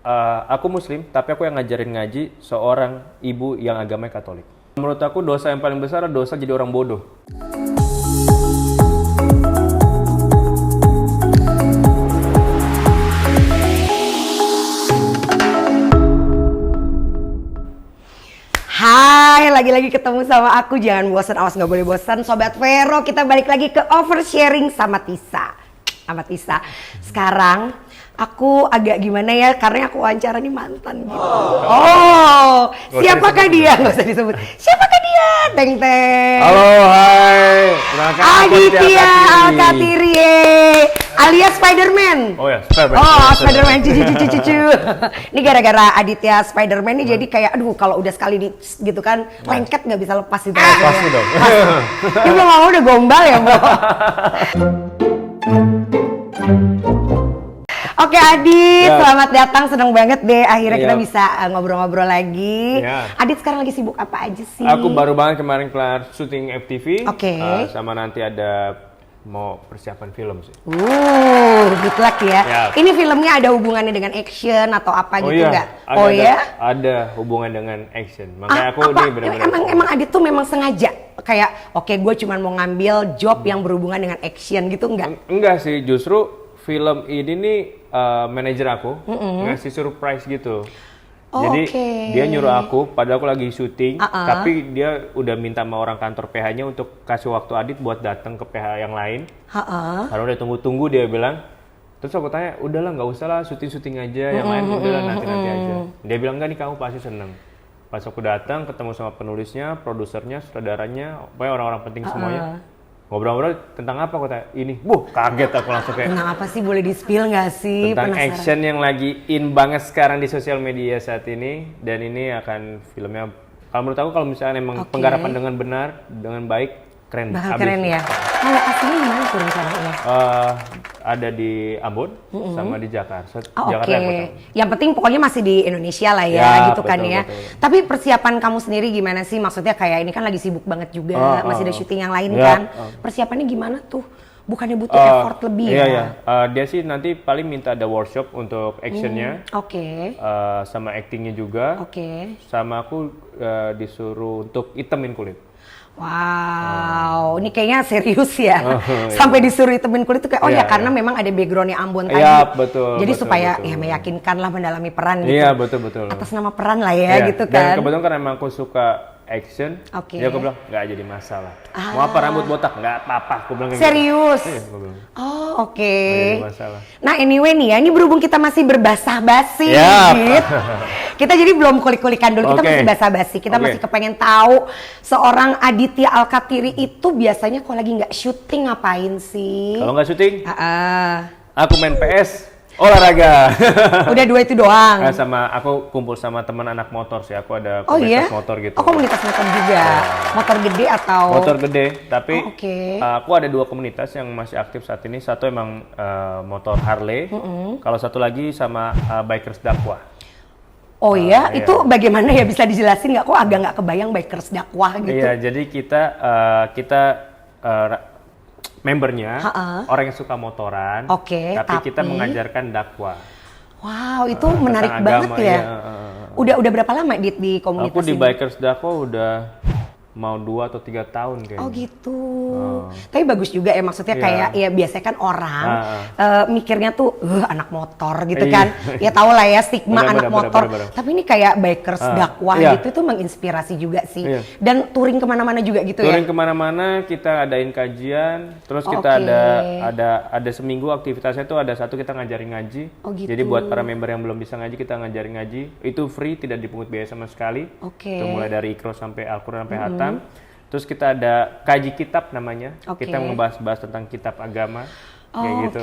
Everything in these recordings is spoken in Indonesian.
aku Muslim, tapi aku yang ngajarin ngaji seorang ibu yang agamanya Katolik. Menurut aku dosa yang paling besar adalah dosa jadi orang bodoh. Hai, lagi-lagi ketemu sama aku. Jangan bosan, awas nggak boleh bosan. Sobat Vero, kita balik lagi ke oversharing sama Tisa. Sekarang aku agak gimana ya, karena aku wawancara nih mantan gitu. Oh, siapakah dia? Nggak usah disebut. Siapakah dia? Teng teng. Halo, hai. Aditya Alkatiri alias Spiderman. Oh ya, Spiderman. Oh, Spiderman cucu. Ini gara-gara Aditya Spiderman nih jadi kayak aduh kalau udah sekali di gitu kan lengket nggak bisa lepas gitu. Pasti dong. Ini belum mau udah gombal ya, Bu. Oke Adit, selamat datang, seneng banget deh akhirnya kita bisa ngobrol-ngobrol lagi. Adit sekarang lagi sibuk apa aja sih? Aku baru banget kemarin kelar syuting FTV. Sama nanti ada mau persiapan film sih. Good luck ya. Ini filmnya ada hubungannya dengan action atau apa gitu nggak? Ada hubungan dengan action. Makanya aku ini benar-benar. Emang Adit tuh memang sengaja kayak oke, gue cuma mau ngambil job yang berhubungan dengan action gitu nggak? Enggak sih, justru film ini nih manajer aku ngasih surprise gitu. Jadi dia nyuruh aku, padahal aku lagi syuting, tapi dia udah minta sama orang kantor PH-nya untuk kasih waktu Adit buat datang ke PH yang lain. Karena udah tunggu-tunggu dia bilang. Terus aku tanya, udahlah nggak usah lah syuting aja, yang lain udahlah nanti aja. Dia bilang enggak nih, kamu pasti seneng. Pas aku datang ketemu sama penulisnya, produsernya, sutradaranya, pokoknya orang-orang penting semuanya. Ngobrol-ngobrol tentang apa aku tanya, ini, kaget aku langsung kayak. Tentang apa sih, boleh di-spill nggak sih? Tentang penasaran. Action yang lagi in banget sekarang di sosial media saat ini, dan ini akan filmnya, kalau menurut aku kalau misalnya emang penggarapan dengan benar, dengan baik, keren. Bakal keren ya. Kalau aslinya gimana tuh rencananya? Ada di Ambon sama di Jakarta. Yang penting pokoknya masih di Indonesia lah ya, gitu kan ya. Betul. Tapi persiapan kamu sendiri gimana sih? Maksudnya kayak ini kan lagi sibuk banget juga, masih ada syuting yang lain kan. Persiapannya gimana tuh? Bukannya butuh effort lebih ya? Dia sih nanti paling minta ada workshop untuk actionnya. Sama actingnya juga. Sama aku disuruh untuk itemin kulit. Wow, ini kayaknya serius ya. Sampai disuruh hitemin kulit tuh kayak karena memang ada backgroundnya Ambon tadi. Betul. Jadi supaya meyakinkan lah mendalami peran gitu. Iya, betul. Atas nama peran lah ya gitu kan. Dan kebetulan kan emang aku suka action. Jadi aku bilang nggak jadi masalah. Mau apa rambut botak? Nggak apa-apa. Aku bilang kayak serius. Gitu. Iya, aku bilang. Nggak jadi masalah. Nah anyway nih ya, ini berhubung kita masih berbahasa-basi gitu. Kita jadi belum kulik-kulikan dulu, kita masih basa-basi. Kita masih kepengen tahu seorang Aditya Alkatiri itu biasanya kalau lagi nggak syuting ngapain sih? Kalau nggak syuting, aku main PS, olahraga. Udah dua itu doang? Sama aku kumpul sama teman anak motor sih. Aku ada komunitas motor gitu. Komunitas motor juga? Motor gede atau? Motor gede, tapi aku ada dua komunitas yang masih aktif saat ini. Satu emang motor Harley, kalau satu lagi sama bikers dakwah. Itu bagaimana ya, bisa dijelasin nggak? Kok agak nggak kebayang bikers dakwah gitu? Iya, jadi kita membernya orang yang suka motoran, tapi kita mengajarkan dakwah. Wow, itu menarik banget ya. Udah berapa lama di komunitas aku di ini? bikers dakwah udah mau 2 atau 3 tahun kayaknya. Oh gitu. Tapi bagus juga ya, maksudnya kayak ya biasanya kan orang mikirnya tuh anak motor gitu kan. Ya tau lah ya stigma anak motor. Tapi ini kayak bikers dakwah gitu, itu menginspirasi juga sih. Dan touring kemana-mana juga gitu ya? Touring kemana-mana, kita adain kajian. Terus kita ada seminggu aktivitasnya tuh ada satu kita ngajarin ngaji. Jadi buat para member yang belum bisa ngaji, kita ngajarin ngaji. Itu free, tidak dipungut biaya sama sekali. Itu mulai dari Iqra sampai Al-Quran sampai Hatam. Terus kita ada kaji kitab namanya. Kita membahas tentang kitab agama. Kayak gitu.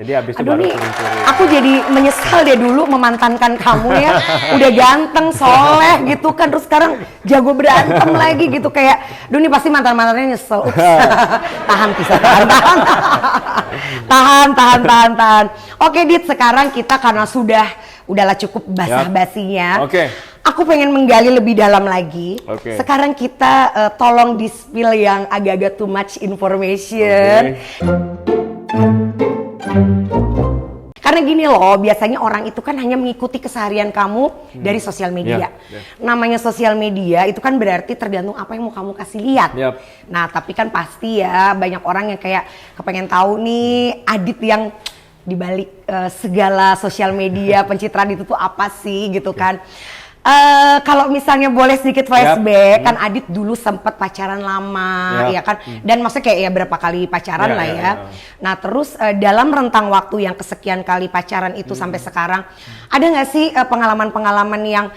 Jadi abis itu baru touring. Aku jadi menyesal deh dulu memantankan kamu ya. Udah ganteng, soleh gitu kan. Terus sekarang jago berantem lagi gitu. Kayak, duh ini pasti mantan-mantannya nyesel. Tahan. Tahan. Oke Dit, sekarang kita karena udahlah cukup basah-basinya. Aku pengen menggali lebih dalam lagi. Sekarang kita tolong di-spill yang agak-agak too much information. Karena gini loh, biasanya orang itu kan hanya mengikuti keseharian kamu dari sosial media. Namanya sosial media itu kan berarti tergantung apa yang mau kamu kasih lihat. Nah, tapi kan pasti ya banyak orang yang kayak kepengen tahu nih Adit yang dibalik segala sosial media pencitraan itu tuh apa sih gitu kan. Kalau misalnya boleh sedikit flashback, kan Adit dulu sempat pacaran lama, ya kan? Dan maksudnya kayak ya berapa kali pacaran lah ya. Nah terus dalam rentang waktu yang kesekian kali pacaran itu sampai sekarang, ada nggak sih pengalaman-pengalaman yang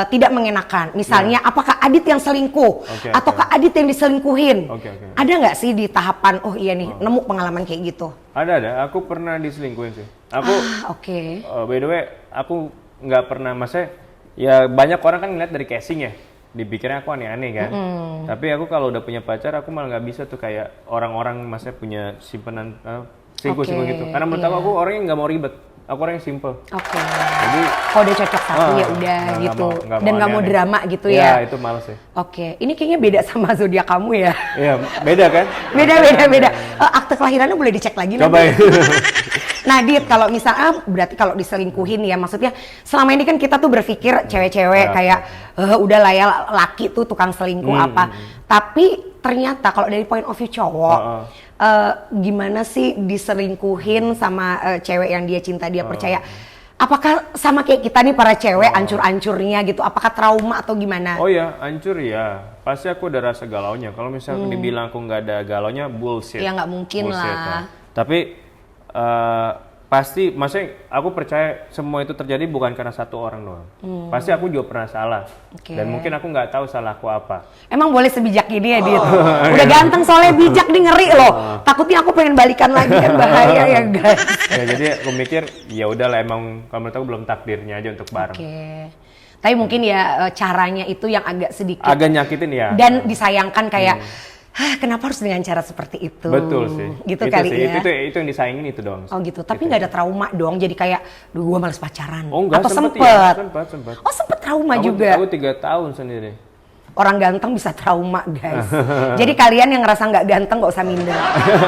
tidak mengenakan? Misalnya, apakah Adit yang selingkuh? Ataukah Adit yang diselingkuhin? Ada nggak sih di tahapan, oh iya nih, nemu pengalaman kayak gitu? Ada. Aku pernah diselingkuhin sih. Aku, by the way, aku nggak pernah, maksudnya, ya banyak orang kan ngeliat dari casing ya, dipikirnya aku aneh-aneh kan. Tapi aku kalau udah punya pacar, aku malah nggak bisa tuh kayak orang-orang maksudnya punya simpenan selingkuh-selingkuh gitu. Karena menurut aku orangnya nggak mau ribet, aku orangnya simple. Jadi kalau udah cocok satu ya udah gitu. Dan nggak mau drama gitu ya. Iya itu males ya. Ini kayaknya beda sama zodiak kamu ya. Iya beda kan? Beda. Akte kelahirannya boleh dicek lagi coba nanti. Nah Dit, kalau misalnya berarti kalau diselingkuhin ya, maksudnya selama ini kan kita tuh berpikir cewek-cewek kayak udah lah ya laki tuh tukang selingkuh apa. Tapi ternyata kalau dari point of view cowok, gimana sih diselingkuhin sama cewek yang dia cinta, dia percaya? Apakah sama kayak kita nih para cewek ancur-ancurnya gitu? Apakah trauma atau gimana? Oh ya, ancur ya. Pasti aku udah rasa galaunya. Kalau misalnya dibilang aku nggak ada galaunya, bullshit. Ya nggak mungkin bullshit, lah. Tapi pasti, maksudnya aku percaya semua itu terjadi bukan karena satu orang doang. Pasti aku juga pernah salah. Dan mungkin aku nggak tahu salahku apa. Emang boleh sebijak ini ya Dit? Udah ganteng soalnya bijak nih, ngeri loh. Takutnya aku pengen balikan lagi kan bahaya ya guys. Ya jadi aku mikir ya udahlah, emang kalau menurut aku belum takdirnya aja untuk bareng. Tapi mungkin ya caranya itu yang agak sedikit agak nyakitin ya. Dan disayangkan kayak kenapa harus dengan cara seperti itu? Betul sih. Gitu itu kali sih. ya. Itu yang disayangin itu doang. Oh gitu. Tapi nggak ada trauma dong. Jadi kayak, duh gue males pacaran. Oh enggak, atau sempet. Oh sempet trauma juga. Aku 3 tahun sendiri. Orang ganteng bisa trauma guys. Jadi kalian yang ngerasa nggak ganteng nggak usah minder.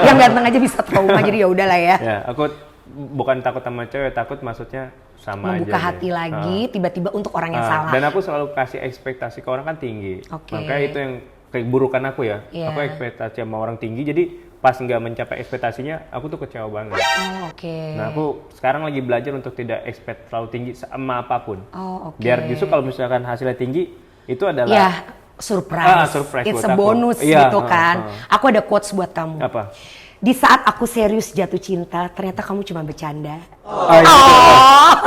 Yang ganteng aja bisa trauma. Jadi ya udahlah ya. Ya aku bukan takut sama cewek, takut maksudnya sama membuka aja hati lagi tiba-tiba untuk orang yang salah. Dan aku selalu kasih ekspektasi ke orang kan tinggi. Makanya itu yang keburukan aku ya. Aku ekspektasi sama orang tinggi, jadi pas nggak mencapai ekspektasinya, aku tuh kecewa banget. Nah aku sekarang lagi belajar untuk tidak expect terlalu tinggi sama apapun. Biar justru kalau misalkan hasilnya tinggi, itu adalah surprise. It's a bonus gitu kan. Aku ada quotes buat kamu. Apa? Di saat aku serius jatuh cinta, ternyata kamu cuma bercanda.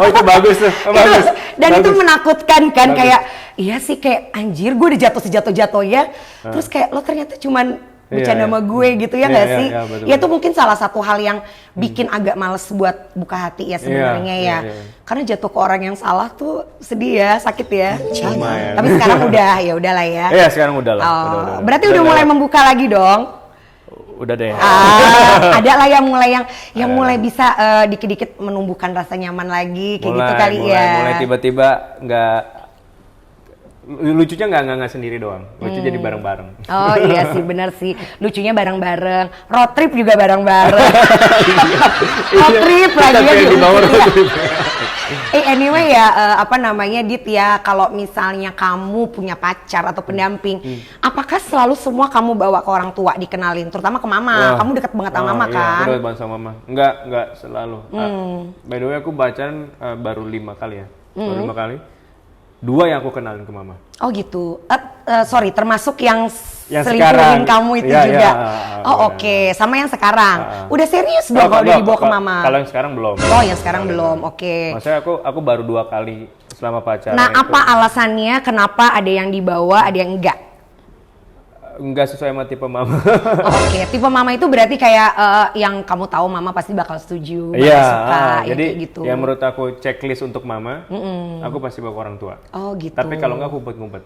Itu bagus tuh. Bagus. Dan bagus. Itu menakutkan kan, kayak iya sih kayak anjir gue udah jatuh sejatuh-jatuhnya. Terus kayak lo ternyata cuman bercanda sama gue gitu ya nggak sih? Betul. Ya itu mungkin salah satu hal yang bikin agak males buat buka hati ya sebenarnya ya. Karena jatuh ke orang yang salah tuh sedih ya, sakit ya. Tapi sekarang udah ya udahlah ya. Iya sekarang udah lah. Berarti udah mulai membuka lagi dong. Udah deh. Ada lah yang mulai bisa dikit-dikit menumbuhkan rasa nyaman lagi kayak gitu kali ya. Mulai tiba-tiba nggak, lucunya nggak sendiri doang, lucu jadi bareng-bareng. Oh iya sih, benar sih, lucunya bareng-bareng, road trip juga bareng-bareng. Road trip lagi ya di bawah road trip. Anyway ya, Dit ya, kalau misalnya kamu punya pacar atau pendamping, apakah selalu semua kamu bawa ke orang tua dikenalin, terutama ke mama? Kamu deket banget sama mama kan? Iya, deket banget sama mama. Enggak selalu. By the way aku pacaran baru 5 kali ya, baru 5 kali. 2 yang aku kenalin ke mama. Oh gitu. Sorry, termasuk yang selingkuhin kamu itu juga. Oke. Sama yang sekarang. Udah serius dong kalau udah dibawa ke mama. Kalau yang sekarang belum. Oh, yang sekarang belum. Oke. Maksudnya aku baru 2 kali selama pacaran. Nah, apa alasannya kenapa ada yang dibawa, ada yang enggak? Enggak sesuai sama tipe mama. Tipe mama itu berarti kayak yang kamu tahu mama pasti bakal setuju, suka, jadi gitu. Ya menurut aku checklist untuk mama, aku pasti bawa ke orang tua. Gitu. Tapi kalau enggak aku ngumpet-ngumpet.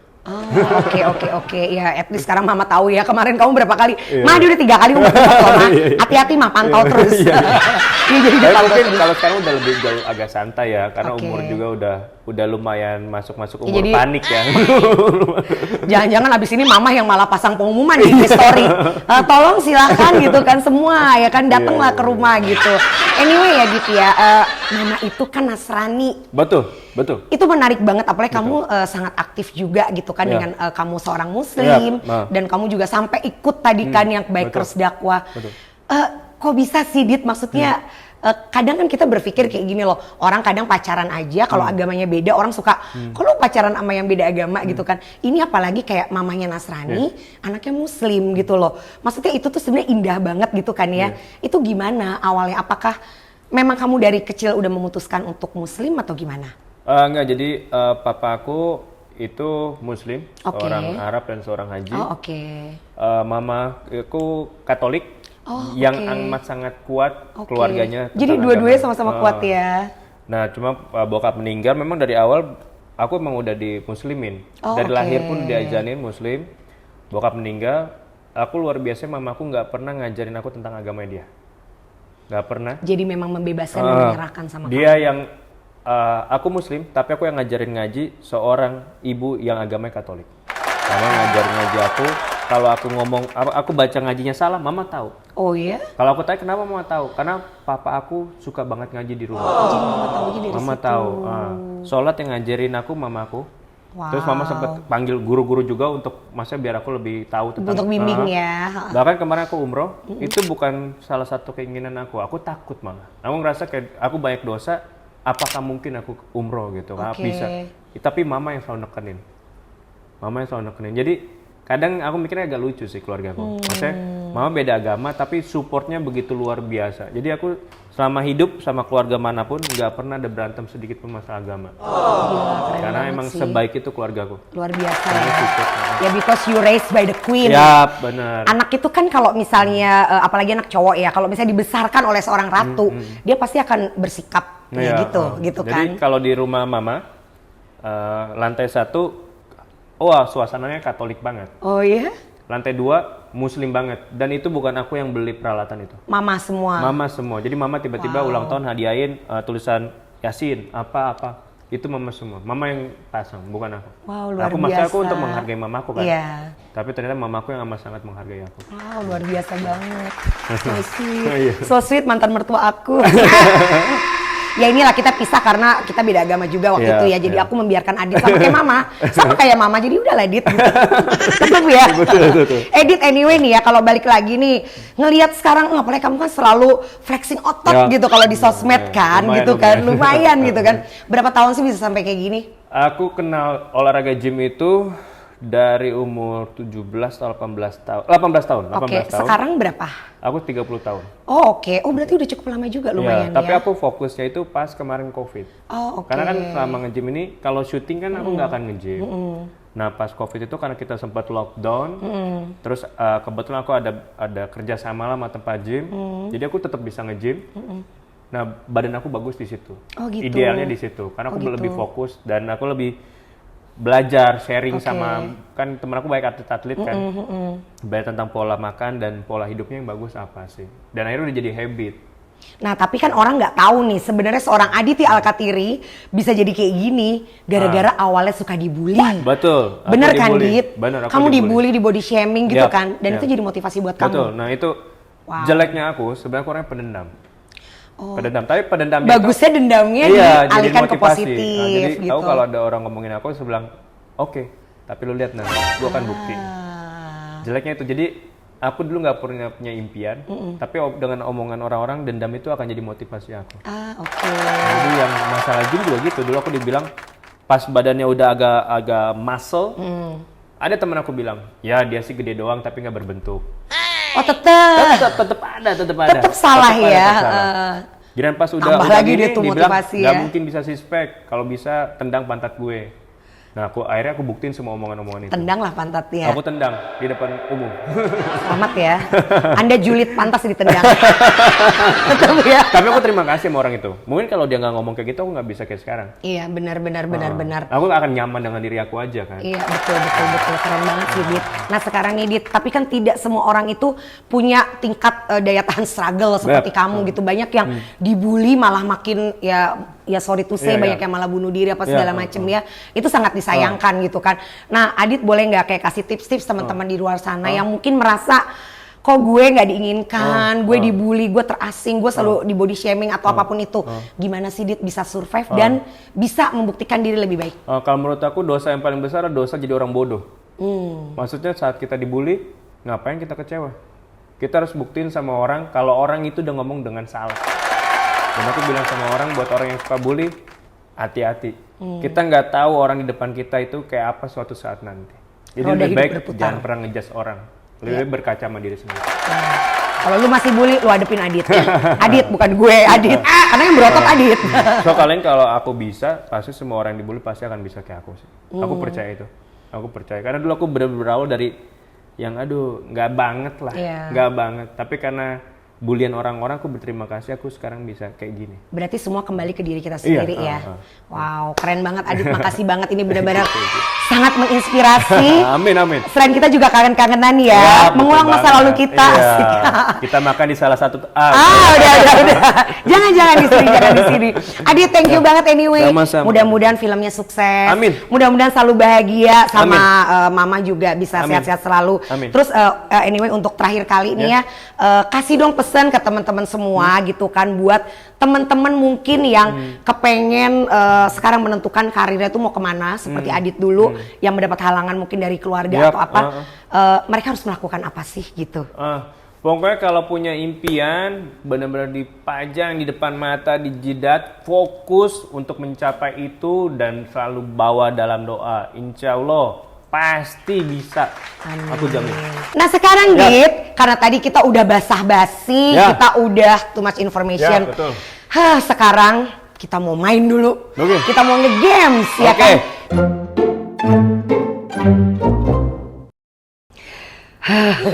Oke. Ya, at least sekarang mama tahu ya. Kemarin kamu berapa kali? Mah dia udah 3 kali ngumpet-ngumpet loh, Ma. Hati-hati mah, pantau terus. Jadi mungkin kalau sekarang udah lebih jauh agak santai ya, karena umur juga udah lumayan masuk umur panik ya. Jangan-jangan abis ini mama yang malah pasang pengumuman di story. Tolong silakan gitu kan semua ya kan, datanglah ke rumah gitu. Anyway ya Dit ya, Mama itu kan Nasrani. Betul. Itu menarik banget, apalagi kamu sangat aktif juga gitu kan dengan kamu seorang Muslim dan kamu juga sampai ikut tadi kan yang bikers dakwah. Kok bisa sih Dit? Maksudnya kadang kan kita berpikir kayak gini loh, orang kadang pacaran aja kalau agamanya beda orang suka, kalau pacaran sama yang beda agama gitu kan. Ini apalagi kayak mamanya Nasrani, anaknya Muslim gitu loh. Maksudnya itu tuh sebenarnya indah banget gitu kan ya. Itu gimana awalnya? Apakah memang kamu dari kecil udah memutuskan untuk Muslim atau gimana? Enggak, jadi papa aku itu Muslim, seorang Arab dan seorang Haji. Mama aku Katolik. Yang amat sangat kuat keluarganya. Jadi dua-duanya sama-sama kuat ya. Nah, cuma bokap meninggal memang dari awal aku emang udah dimuslimin. Dari lahir pun diajarin Muslim. Bokap meninggal, aku luar biasa mamaku nggak pernah ngajarin aku tentang agama dia. Nggak pernah. Jadi memang membebaskan dan menyerahkan sama dia kamu. Yang aku Muslim, tapi aku yang ngajarin ngaji seorang ibu yang agamanya Katolik. Mama ngajarin ngaji aku. Kalau aku ngomong, aku baca ngajinya salah, mama tahu. Oh iya? Kalau aku tanya kenapa mama tahu? Karena papa aku suka banget ngaji di rumah. Jadi mama tahu aja dari mama situ. Tahu. Sholat yang ngajarin aku mamaku. Terus mama sempat panggil guru-guru juga untuk biar aku lebih tahu tentang. Untuk bimbing ya. Bahkan kemarin aku umroh, itu bukan salah satu keinginan aku. Aku takut malah. Aku ngerasa kayak aku banyak dosa. Apakah mungkin aku umroh gitu? Nggak bisa. Tapi mama yang selalu nekenin. Jadi kadang aku mikirnya agak lucu sih keluargaku. Maksudnya mama beda agama tapi supportnya begitu luar biasa. Jadi aku selama hidup sama keluarga manapun nggak pernah ada berantem sedikit pun masalah agama. Gila, karena emang sih. Sebaik itu keluargaku. Luar biasa ya. Because you raised by the queen. Ya benar. Anak itu kan kalau misalnya apalagi anak cowok ya, kalau misalnya dibesarkan oleh seorang ratu, dia pasti akan bersikap gitu kan. Jadi kalau di rumah mama lantai 1 wah, suasananya Katolik banget. Oh iya? Lantai 2 Muslim banget. Dan itu bukan aku yang beli peralatan itu. Mama semua. Jadi mama tiba-tiba ulang tahun hadiahin tulisan Yasin, apa-apa. Itu mama semua. Mama yang pasang, bukan aku. Wow, luar biasa. Aku untuk menghargai mamaku kan. Iya. Tapi ternyata mamaku yang amat sangat menghargai aku. Wow, luar biasa banget. So sweet. So sweet mantan mertua aku. Ya inilah kita pisah karena kita beda agama juga waktu itu ya. Jadi aku membiarkan Adit sama kayak mama. Sama kayak mama, jadi udahlah Adit. Betul ya? Betul. Edit anyway nih ya, kalau balik lagi nih. Ngelihat sekarang, apalagi kamu kan selalu flexing otot gitu kalau di sosmed kan. Lumayan gitu kan. Berapa tahun sih bisa sampai kayak gini? Aku kenal olahraga gym itu dari umur 17 atau 18 tahun. 18 tahun. Sekarang berapa? Aku 30 tahun. Oh Oh berarti udah cukup lama juga lumayan tapi aku fokusnya itu pas kemarin COVID. Karena kan selama nge-gym ini, kalau syuting kan aku nggak akan nge-gym. Nah pas COVID itu karena kita sempat lockdown, terus kebetulan aku ada kerja sama lah sama tempat gym, jadi aku tetap bisa nge-gym. Nah badan aku bagus di situ. Gitu. Idealnya di situ, karena aku lebih fokus dan aku lebih belajar sharing sama kan temen aku banyak atlet-atlet kan, belajar tentang pola makan dan pola hidupnya yang bagus apa sih, dan akhirnya udah jadi habit. Nah tapi kan orang nggak tahu nih sebenarnya seorang Aditya Alkatiri bisa jadi kayak gini gara-gara awalnya suka dibully. Betul. Bener kan Dit? Bener, kamu dibully, di body shaming gitu kan, dan itu jadi motivasi buat kamu. Betul. Nah itu jeleknya aku sebenarnya aku orangnya pendendam. Tapi pendendamnya bagusnya dendamnya dialihkan ke positif. Jadi gitu. tahu kalau ada orang ngomongin aku, saya bilang oke, tapi lu lihat nanti, gua akan bukti. Jeleknya itu, jadi aku dulu nggak punya impian, tapi dengan omongan orang-orang dendam itu akan jadi motivasi aku. Jadi yang masalah gym juga gitu, dulu aku dibilang pas badannya udah agak muscle, ada teman aku bilang, ya dia sih gede doang tapi nggak berbentuk. Tetap ada. Tetap salah ya. Jadi pas udah lagi gini, dia tuh dibilang motivasi nggak ya. mungkin bisa six pack, kalau bisa tendang pantat gue. Nah akhirnya aku buktiin semua omongan-omongan itu. Tendang lah pantatnya. Aku tendang di depan umum. Selamat ya. Anda julid pantas ditendang. Betul ya. Tapi aku terima kasih sama orang itu. Mungkin kalau dia nggak ngomong kayak gitu, aku nggak bisa kayak sekarang. Iya benar. Aku akan nyaman dengan diri aku aja kan. Iya betul. Keren banget sih Dit. Nah sekarang nih Dit, tapi kan tidak semua orang itu punya tingkat daya tahan struggle seperti kamu gitu. Banyak yang dibully malah makin ya sorry to say banyak yang malah bunuh diri apa segala macem ya. Itu sangat disayangkan gitu kan. Nah Adit boleh nggak kayak kasih tips-tips teman-teman di luar sana yang mungkin merasa kok gue nggak diinginkan, gue dibully, gue terasing, gue selalu di body shaming atau apapun itu. Gimana sih Dit bisa survive dan bisa membuktikan diri lebih baik? Kalau menurut aku dosa yang paling besar adalah dosa jadi orang bodoh. Maksudnya saat kita dibully, ngapain kita kecewa? Kita harus buktiin sama orang kalau orang itu udah ngomong dengan salah. Dan aku bilang sama orang, buat orang yang suka bully, hati-hati. Kita nggak tahu orang di depan kita itu kayak apa suatu saat nanti. Jadi lebih baik jangan pernah ngejudge orang. Lebih baik berkaca sama diri sendiri. Kalau lu masih bully, lu hadepin Adit. Adit, bukan gue, Adit. Karena yang berotot Adit. So kalian kalau aku bisa, pasti semua orang yang dibully pasti akan bisa kayak aku sih. Aku percaya itu. Aku percaya. Karena dulu aku berawal dari yang aduh, nggak banget lah. Nggak banget. Tapi karena bulian orang-orang, aku berterima kasih aku sekarang bisa kayak gini. Berarti semua kembali ke diri kita sendiri ya. Wow, keren banget Adit, makasih banget, ini benar-benar sangat menginspirasi. Amin, amin. Selain kita juga kangen-kangenan ya, mengulang masa lalu kita. Kita makan di salah satu udah. Jangan di sini. Adit, thank you banget anyway. Mudah-mudahan filmnya sukses. Amin. Mudah-mudahan selalu bahagia sama mama juga bisa sehat-sehat selalu. Amin. Terus anyway untuk terakhir kali ini ya, kasih dong pesan ke teman-teman semua gitu kan, buat teman-teman mungkin yang kepengen sekarang menentukan karirnya itu mau kemana seperti Adit dulu yang mendapat halangan mungkin dari keluarga atau apa, mereka harus melakukan apa sih gitu. Pokoknya kalau punya impian benar-benar dipajang di depan mata, di jidat, fokus untuk mencapai itu dan selalu bawa dalam doa. Insya Allah pasti bisa. Amin. Aku jamin. Nah sekarang Dit, karena tadi kita udah basa-basi, kita udah too much information. Betul. Sekarang kita mau main dulu. Kita mau nge-games ya kan?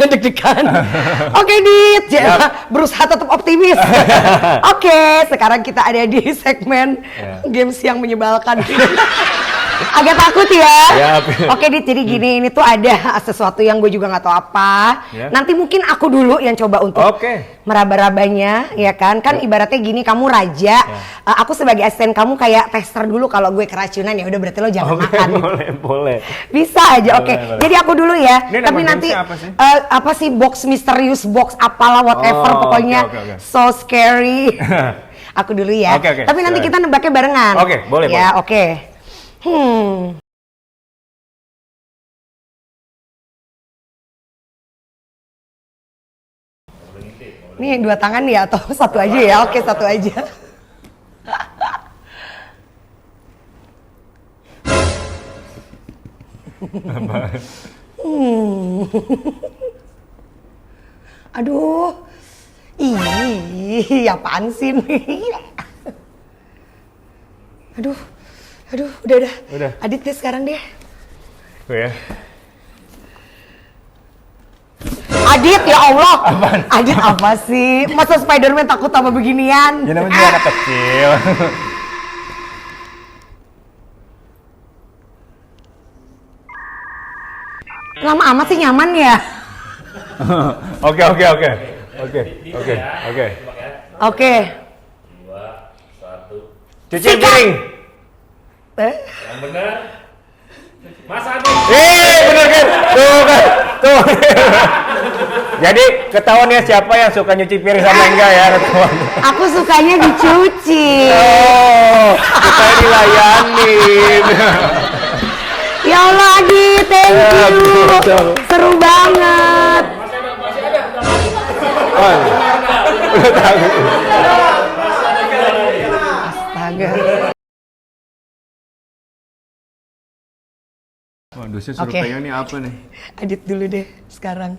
Deg-degan. Oke Dit, berusaha tetap optimis. Oke, sekarang kita ada di segmen games yang menyebalkan. Agak takut ya. Oke Dit, jadi gini, ini tuh ada sesuatu yang gue juga nggak tahu apa. Nanti mungkin aku dulu yang coba untuk meraba-rabanya, ya kan? Kan ibaratnya gini, kamu raja, aku sebagai asisten kamu kayak tester dulu. Kalau gue keracunan ya udah berarti lo jangan makan. Boleh. Bisa aja, oke. Jadi aku dulu ya. Ini tapi nanti apa sih box misterius box apalah whatever pokoknya so scary. Aku dulu ya. Tapi nanti kita nebaknya barengan. Boleh. Ya, oke. Ini 2 tangan ya atau satu aja ya? Oke, satu aja. Aduh. Apaan sih nih? Aduh, udah. Adit deh sekarang deh. Adit, ya Allah. Adit apa sih? Masa Spider-Man takut sama beginian? Ya namanya anak kecil. Lama amat sih, nyaman ya? Oke. 2, 1. Cuci piring. Yang benar. Mas Adit. Bener kan? Tuh. Jadi ketahuan ya siapa yang suka nyuci piring sama enggak ya? Aku sukanya dicuci. Kita dilayanin. Ya Allah Adit, thank you. Seru banget. Astaga. Waduh, saya suruh pegang nih apa nih? Adit dulu deh sekarang.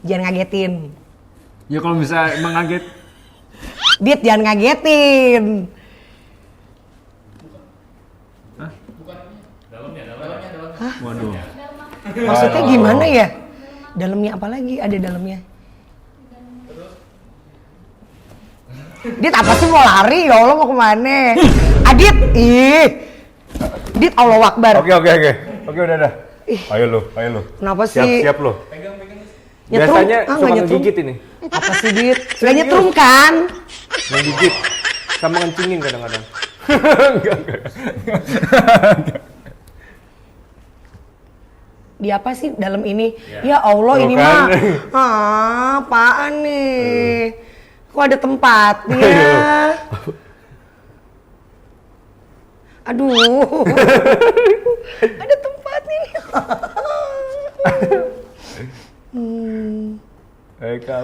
Jangan ngagetin. Ya kalau bisa mengaget. Dit, jangan ngagetin. Hah? Waduh. Maksudnya gimana ya? Dalamnya apa lagi? Ada dalamnya. Dit, apa sih mau lari? Ya Allah, mau kemana? Adit, Dit, Allahu Akbar. Oke, udah. Ayo lu. Kenapa sih? Siap lu. Nyetrum. Biasanya suka ngegigit ini. Apa sih Dit? Gak nyetrum kan? Ngegigit. Sama ngencingin kadang-kadang. Enggak. di apa sih dalam ini? Ya Allah, ini kan? mah apaan nih? Kok ada tempatnya? Aduh. Ada tempatnya nih.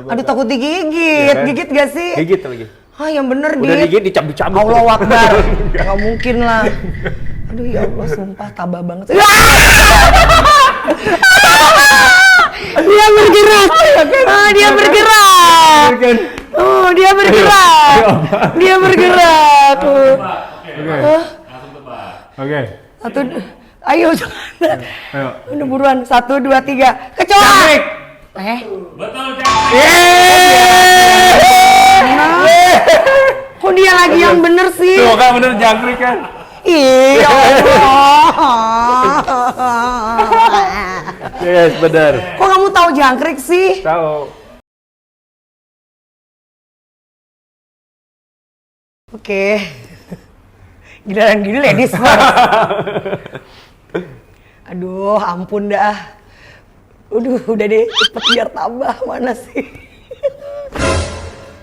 Aduh, takut digigit. Ya kan? Gigit gak sih? Gigit lagi. Ah, yang bener Udah Dit. digigit dicabik-cabik. Allahu Akbar. Gak mungkin lah. Aduh ya Allah, sumpah tabah banget. Dia bergerak. Ah, dia bergerak. Oh, dia bergerak. Dia bergerak. Langsung tebak. Oke. Satu, ayo jangan. Ayo. Udah buruan, 1, 2, 3. Kecoa. Jangkrik. Betul, Jangkrik. Kok dia lagi yang bener sih? Tuh kan bener jangkrik kan. Iya Allah. Yes, benar. Kok kamu tahu jangkrik sih? Tahu. Oke. Giliran gini ladies first. Aduh, ampun dah. Udah deh, cepet biar tambah. Mana sih?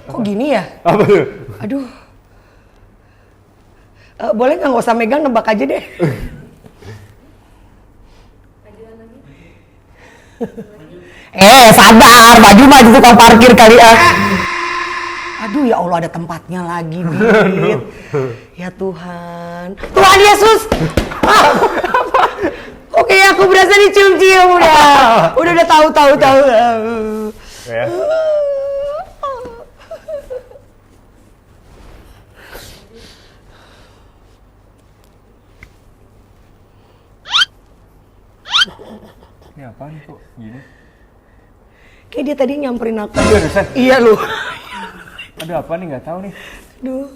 Kok gini ya? Apa tuh? Aduh. Boleh nggak usah megang, nebak aja deh. Sabar, maju tukang parkir kali ah. Aduh ya Allah, ada tempatnya lagi, Dit. Ya Tuhan. Tuhan Yesus. Oke, aku berasa dicium-cium udah. Udah tahu. Ya. Ini apaan kok gini? Kayak dia tadi nyamperin aku. Seriusan? Iya lu. Aduh, apa nih, nggak tahu nih. Aduh.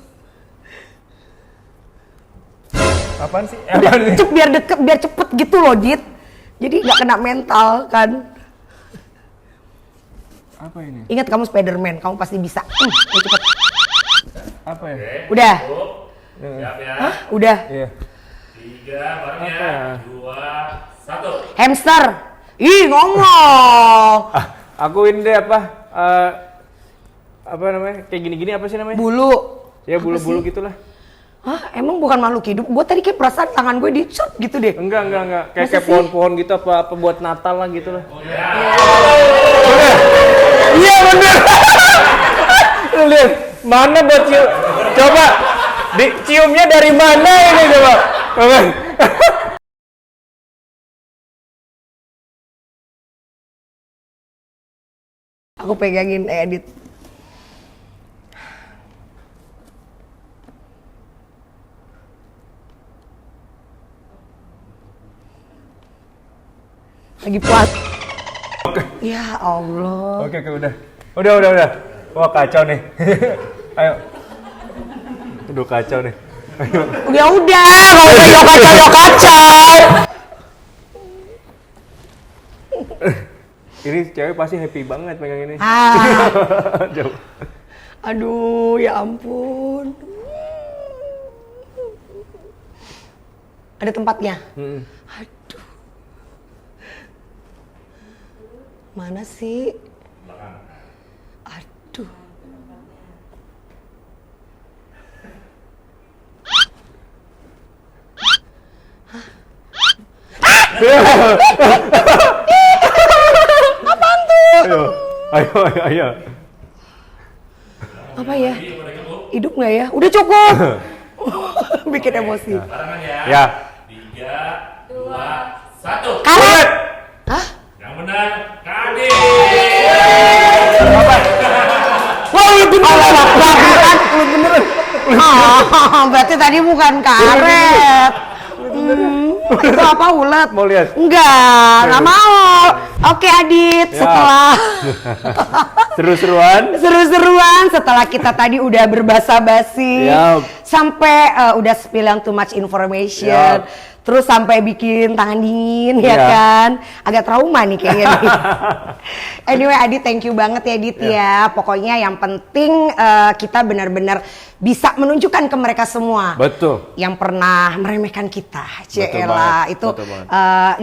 Apaan sih? Apaan nih? Biar deket, biar cepet gitu loh, Dit. Jadi nggak kena mental kan. Apa ini? Ingat kamu Spiderman, kamu pasti bisa. Ayo cepet. Apa ya? Udah. Siap ya. Hah? Udah. Iya. 3, barengnya. 2, 1. Hamster. Ih, ngomong. Aku ini deh apa namanya? Kayak gini-gini apa sih namanya? Bulu. Ya bulu-bulu gitulah. Hah? Emang bukan makhluk hidup? Gue tadi kayak perasaan tangan gue dicop gitu deh. Enggak. Kayak Masa sih? pohon-pohon gitu apa buat Natal lah gitu lah. Iya bener. Lu lihat, mana buat cium? Coba ciumnya dari mana ini coba? Coba. Aku pegangin edit. Lagi puas. Ya Allah. Oke, udah. Wah, kacau nih. Ayo. Udah kacau nih. Ayo. Udah, kalau udah yo kacau. Ini cewek pasti happy banget pegang ini. Coba. Aduh, ya ampun. Ada tempatnya? Aduh. Mana sih? Aduh. Apaan tuh? Ayo. Apa ya? Hidup nggak ya? Udah cukup. Bikin emosi. Barengan ya. Ya. 3, 2, 1. Karet. Hah? Yang benar, Kadit. Wah, lu beneran. Lu beneran. Berarti tadi bukan karet. Itu apa, ulet? Mau lihat? Nggak mau. Oke Adit, Ya. setelah Seru-seruan. setelah kita tadi udah berbasa-basi, Yap. sampai udah spill too much information. Terus sampai bikin tangan dingin ya kan. Agak trauma nih kayaknya nih. Anyway Adit, thank you banget ya Dit ya. Pokoknya yang penting kita benar-benar bisa menunjukkan ke mereka semua. Betul. Yang pernah meremehkan kita. Cela itu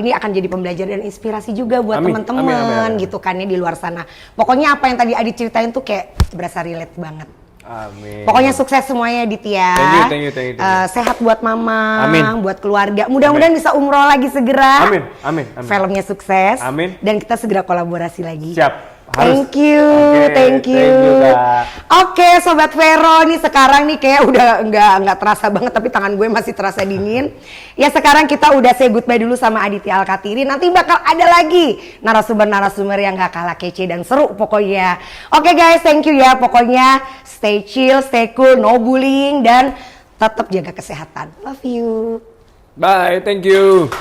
ini akan jadi pembelajaran dan inspirasi juga buat teman-teman gitu kan ya di luar sana. Pokoknya apa yang tadi Adit ceritain tuh kayak berasa relate banget. Amin. Pokoknya sukses semuanya Dit ya. Thank you. Sehat buat mama, Amin. buat keluarga. Mudah-mudahan bisa umroh lagi segera. Amin. Filmnya sukses. Amin. Dan kita segera kolaborasi lagi. Siap. Thank you. Oke, Sobat Vero, nih sekarang nih kayak udah nggak terasa banget, tapi tangan gue masih terasa dingin. Ya sekarang kita udah say goodbye dulu sama Aditya Alkatiri. Nanti bakal ada lagi narasumber-narasumber yang gak kalah kece dan seru pokoknya. Oke guys, thank you ya. Pokoknya stay chill, stay cool, no bullying, dan tetap jaga kesehatan. Love you. Bye, thank you.